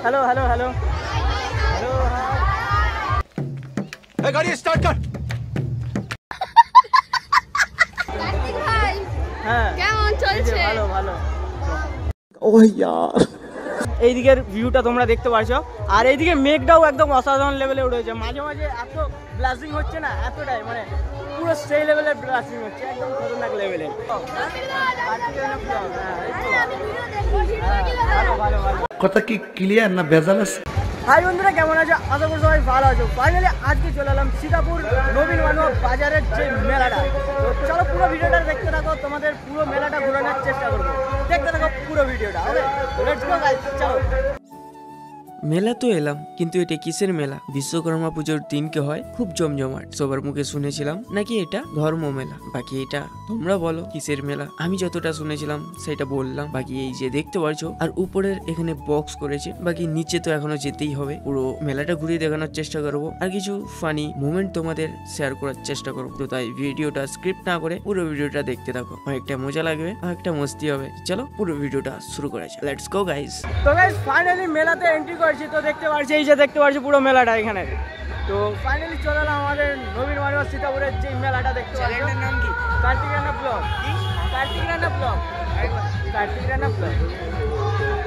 Hello hello hello hello गाड़ी start कर। হ্যাঁ কেমন চলছে? ভালো ভালো। ও यार এইদিকের ভিউটা তোমরা দেখতে পাচ্ছো, আর এইদিকে মেঘটাও একদম অসাধারণ লেভেলে উঠেছে। মাঝে মাঝে এত ব্লাস্টিং হচ্ছে না, এতটাই মানে পুরো সেই লেভেলের ব্লাস্টিং হচ্ছে, একদম খতরনাক লেভেলে। ভালো ভালো ভালো। কথা কি ক্লিয়ার না ভেজাল আছে? হাই বন্ধুরা, কেমন আছো? আশা করি সবাই ভালো আছো। ফাইনালি আজকে চলে এলাম সীতাপুর নবীন মানব বাজারের যে মেলাটা। তো চলো পুরো ভিডিওটা দেখতে থাকো, তোমাদের পুরো মেলাটা ঘোরানোর চেষ্টা করবো। দেখতে থাকো পুরো ভিডিওটা। ওকে, লেটস গো গাইস, চলো। মেলা তো এলাম, কিন্তু এটা কিসের মেলা? বিশ্বকর্মা পুজোর দিনকে হয় খুব জমজমাট। সবার মুখে শুনেছিলাম নাকি এটা ধর্ম মেলা। বাকি এটা তোমরা বলো কিসের মেলা? আমি যতটা শুনেছিলাম সেটা বললাম। বাকি এই যে দেখতে পারছো, আর উপরের এখানে বক্স করেছে। বাকি নিচে তো এখনো যেতেই হবে। পুরো মেলাটা ঘুরিয়ে দেখানোর চেষ্টা করবো, আর কিছু ফানি মোমেন্ট তোমাদের শেয়ার করার চেষ্টা করবো। তো তাই ভিডিওটা স্ক্রিপ্ট না করে পুরো ভিডিওটা দেখতে থাকো, অনেকটা মজা লাগবে, অনেকটা মস্তি হবে। চলো পুরো ভিডিওটা শুরু করা যাক। Let's go guys. তো গাইস ফাইনালি মেলাতে এন্ট্রি করেছি। তো দেখতে পাচ্ছি, এই যে দেখতে পাচ্ছি পুরো মেলাটা এখানে। তো ফাইনালি চলে এলাম আমাদের নবীন মানব সীতাপুরের যে মেলাটা দেখতে পাচ্ছি। এটার নাম কি? Kartik Rana blog. Kartik Rana blog, Kartik Rana blog.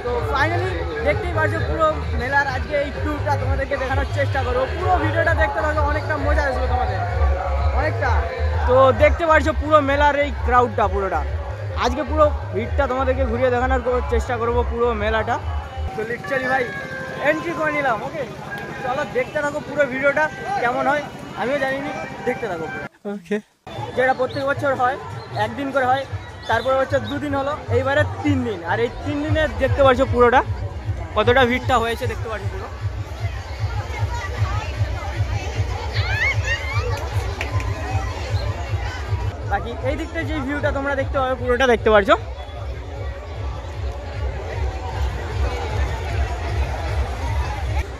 তো ফাইনালি দেখতেই পাচ্ছি পুরো মেলার আজকে এই ট্যুরটা তোমাদেরকে দেখানোর চেষ্টা করবো। পুরো ভিডিওটা দেখতে থাকো, অনেকটা মজা আসবে তোমাদের, অনেকটা। তো দেখতে পাচ্ছ পুরো মেলার এই ক্রাউডটা পুরোটা। আজকে পুরো ভিড়টা তোমাদেরকে ঘুরিয়ে দেখানোর চেষ্টা করবো পুরো মেলাটা। তো লিটারালি ভাই এন্ট্রি করে নিলাম। ওকে, চলো দেখতে থাকো পুরো ভিডিওটা কেমন হয় আমিও জানিনি, দেখতে থাকো। ওকে, যেটা প্রত্যেক বছর হয় একদিন করে হয়, তারপরে বছর 2 দিন হলো, এইবারে 3 দিন। আর এই 3 দিনে দেখতে পাচ্ছ পুরোটা কতটা ভিড়টা হয়েছে, দেখতে পাচ্ছ পুরো। বাকি এই দিকটা যে ভিউটা তোমরা দেখতে পাবে পুরোটা দেখতে পাচ্ছ।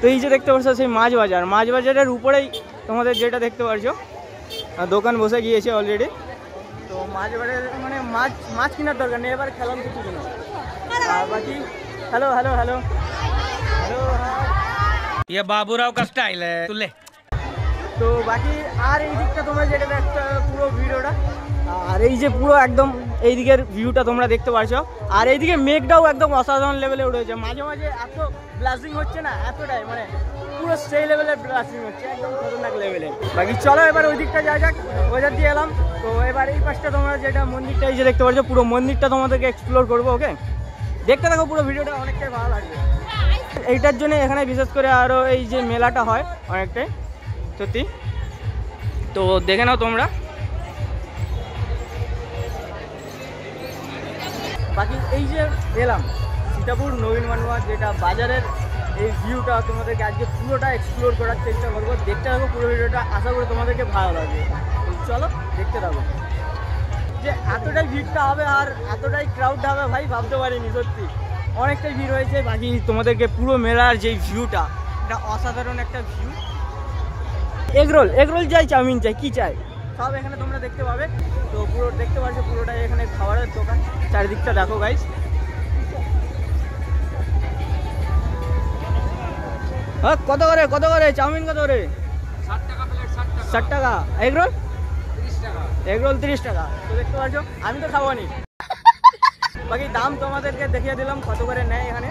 তো এই যে দেখতে পাচ্ছ সেই মাছ বাজার, মাছ বাজারের উপরেই তোমাদের যেটা দেখতে পাচ্ছ দোকান বসে গিয়েছে অলরেডি। তো মাছ বাজারে মানে মাছ কেনার দরকার নেই, এবার খেলাম কিছু কিনো। আর বাকি হ্যালো হ্যালো হ্যালো হ্যালো, ये बाबूराव का स्टाइल है तुले। তো বাকি আর এই দিকটা তোমরা যেটা দেখতে পুরো ভিডিওটা, আর এই যে পুরো একদম এই দিকের ভিউটা তোমরা দেখতে পাচ্ছো, আর এইদিকে মেঘটাও একদম অসাধারণ লেভেলে উঠেছে। মাঝে মাঝে এত ব্লাস্টিং হচ্ছে না, এতটাই মানে পুরো সেই লেভেলের ব্লাস্টিং হচ্ছে, একদম খতরনাক লেভেলে। বাকি চলো এবার ওই দিকটা যাওয়া যাক। ওইধার দিয়ে এলাম। তো এবার এই পাশটা তোমরা যেটা মন্দিরটা এই যে দেখতে পাচ্ছ, পুরো মন্দিরটা তোমাদেরকে এক্সপ্লোর করবো। ওকে, দেখতে থাকো পুরো ভিডিওটা, অনেকটাই ভালো লাগবে। এইটার জন্য এখানে বিশেষ করে আরও এই যে মেলাটা হয় অনেকটাই সত্যি। তো দেখে নাও তোমরা। বাকি এই যে এলাম সীতাপুর নবীন মানব যেটা বাজারের এই ভিউটা তোমাদেরকে আজকে পুরোটা এক্সপ্লোর করার চেষ্টা করবো। দেখতে থাকো পুরো ভিডিওটা, আশা করি তোমাদেরকে ভালো লাগবে। চলো দেখতে থাকো। যে এতটাই ভিড়টা হবে আর এতটাই ক্রাউডটা হবে ভাই ভাবতে পারিনি, সত্যি অনেকটাই ভিড় হয়েছে। বাকি তোমাদেরকে পুরো মেলার যে ভিউটা, এটা অসাধারণ একটা ভিউ। এগরোল এগরোল চাই, চাউমিন চাই, কি চাই সব এখানে তোমরা দেখতে পাবে। তো পুরো দেখতে পাচ্ছ পুরোটাই এখানে খাবারের দোকান। চারিদিকটা দেখো গাইস। হ্যাঁ, কত করে চাউমিন কত করে? 60 টাকা প্লেট। 60 টাকা। এগরোল 30 টাকা। এগরোল 30 টাকা। তো দেখতে পাচ্ছ, আমি তো খাবো নি। বাকি দাম তোমাদেরকে দেখিয়ে দিলাম কত করে নেয় এখানে।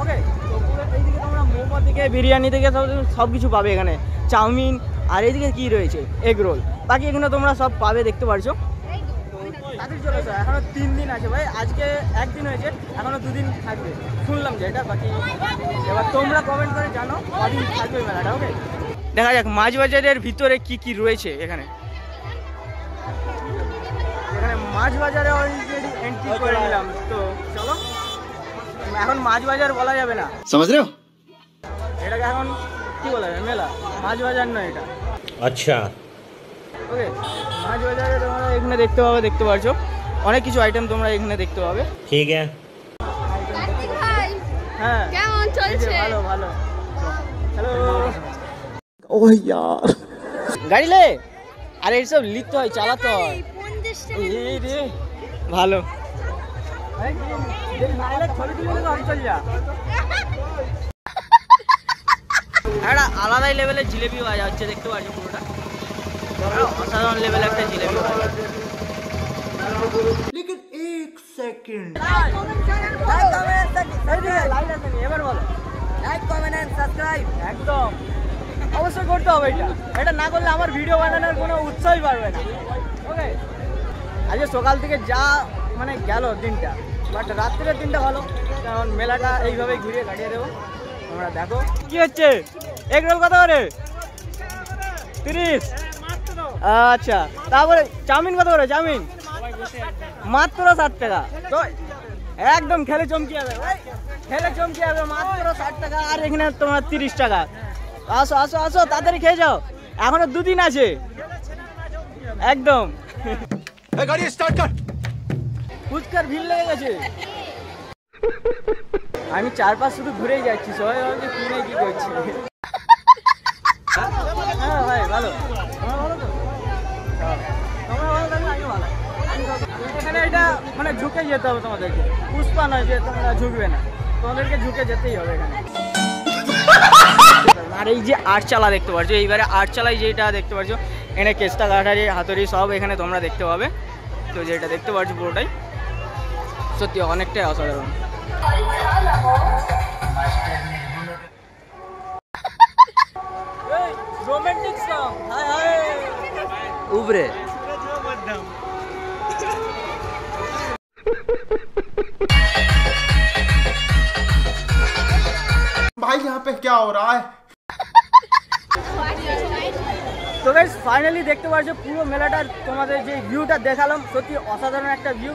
ওকে, তো পুরো এইদিকে তোমরা মোমো থেকে বিরিয়ানি থেকে সব কিছু পাবে এখানে, চাউমিন। আর এইদিকে কি রয়েছে এগরোল। বাকি এখানে তোমরা সব পাবে, দেখতে পারছো। তাদের চলে আসো, এখনো 3 দিন আছে ভাই। আজকে 1 দিন হয়েছে, এখনো 2 দিন থাকবে শুনলাম যেটা। বাকি এবার তোমরা কমেন্ট করে জানো কদিন থাকবে মেলাটা। ওকে, দেখা যাক মাছ বাজারের ভিতরে কি কি রয়েছে এখানে। এখানে মাছ বাজারে অলরেডি এন্ট্রি করে নিলাম। তো চলো, এখন মাছ বাজার বলা যাবে না, समझ रहे हो? এটাকে এখন কি বলা যাবে? মেলা, মাছ বাজার নয় এটা। अच्छा, ওকে, মাছ বাজারে তোমরা এখানে দেখতে পাচ্ছ অনেক কিছু আইটেম তোমরা এখানে দেখতে পাবে। ठीक है। ভাই হ্যাঁ, কেমন চলছে? ভালো ভালো। হ্যালো, ओ यार গাড়ি লে। আরে এইসব লিখতে হয়, চালাতে হয়। 50 টাকা। এই রে ভালো। একটা আলাদাই লেভেলের জিলেবি ভাজা হচ্ছে দেখতে পাচ্ছি পুরোটা অসাধারণ লেভেলের একটা জিলেবি ভাজা এবার বলো একদম অবশ্যই করতে হবে এটা না করলে আমার ভিডিও বানানোর কোনো উৎসাহই পারবে না ওকে আজকে সকাল থেকে যা মানে গেল দিনটা বাট রাত্রের দিনটা ভালো কারণ মেলাটা এইভাবে ঘুরিয়ে কাটিয়ে দেবো তোমরা দেখো কি হচ্ছে এগ রোল কত করে 30 আচ্ছা তারপরে চাউমিন কত করে চাউমিন মাত্র 60 টাকা তো একদম খেলে চমকে যাবে ভাই খেলে চমকে যাবে মাত্র 60 টাকা আর এখানে তোমার 30 টাকা আসো আসো আসো তাড়াতাড়ি খেয়ে যাও এখনো 2 দিন আছে একদম गाड़ी स्टार्ट कर ফুচকার ভিড় লেগে গেছে আমি চারপাশ শুধু ঘুরেই যাচ্ছি সবাই ভাবছে কি নেই কি করছি হ্যাঁ ভাই ভালো তোমরা ভালো তো তোমরা ভালো থাকলে আমিও ভালো এখানে এটা মানে ঝুঁকে যেতে হবে তোমাদেরকে পুষ্পা নয় যে তোমরা ঝুঁকবে না তোমাদেরকে ঝুঁকে যেতেই হবে এখানে আর এই যে আটচালা দেখতে পাচ্ছ এইবারে আটচালায় যেটা দেখতে পাচ্ছ এখানে কেস্তা কাঠারি হাতুড়ি সব এখানে তোমরা দেখতে পাবে তো যেটা দেখতে পাচ্ছ পুরোটাই সত্যি অনেকটাই অসাধারণ রোমান্টিক সং হায় হায় উবরে भाई यहाँ पे क्या हो रहा है তো গাইস ফাইনালি দেখতে পাচ্ছ পুরো মেলাটার তোমাদের যে ভিউটা দেখালাম সত্যি অসাধারণ একটা ভিউ